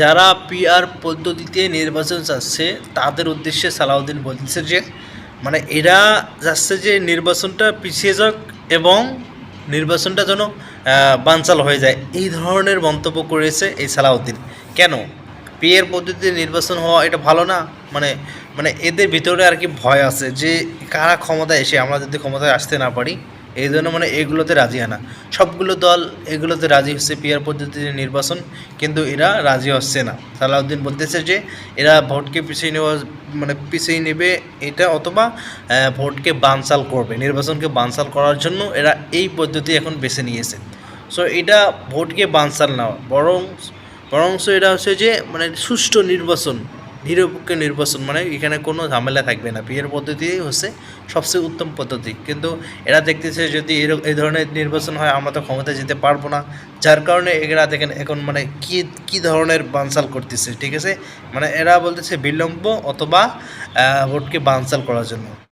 যারা পিআর পদ্ধতিতে নির্বাচন চাচ্ছে তাদের উদ্দেশ্যে সালাউদ্দিন বলছে যে মানে এরা চাচ্ছে যে নির্বাচনটা পিছিয়ে যাক এবং নির্বাচনটা যেন বানচাল হয়ে যায়, এই ধরনের মন্তব্য করেছে এই সালাউদ্দিন। কেন? পিআর পদ্ধতিতে নির্বাচন হওয়া এটা ভালো না? মানে মানে এদের ভিতরে আর কি ভয় আছে যে কারা ক্ষমতায় এসে আমরা যদি ক্ষমতায় আসতে না পারি, এই জন্য মানে এগুলোতে রাজি হয় না। সবগুলো দল এগুলোতে রাজি হচ্ছে পিআর পদ্ধতিতে নির্বাচন, কিন্তু এরা রাজি হচ্ছে না। সালাউদ্দিন বলতেছে যে এরা ভোটকে পিছিয়ে নেওয়া মানে পিছিয়ে নেবে এটা, অথবা ভোটকে বানচাল করবে, নির্বাচনকে বানচাল করার জন্য এরা এই পদ্ধতি এখন বেছে নিয়েছে। সো এটা ভোটকে বানচাল না, বরংস এটা হচ্ছে যে মানে সুষ্ঠু নির্বাচন, নিরপেক্ষ নির্বাচন, মানে এখানে কোনো ঝামেলা থাকবে না। পিআর পদ্ধতি হচ্ছে সবচেয়ে উত্তম পদ্ধতি, কিন্তু এরা দেখতেছে যদি এই ধরনের নির্বাচন হয় আমরা তো ক্ষমতায় যেতে পারবো না, যার কারণে এরা দেখেন এখন মানে কী ধরনের বানচাল করতেছে। ঠিক আছে, মানে এরা বলতেছে বিলম্ব অথবা ভোটকে বানচাল করার জন্য।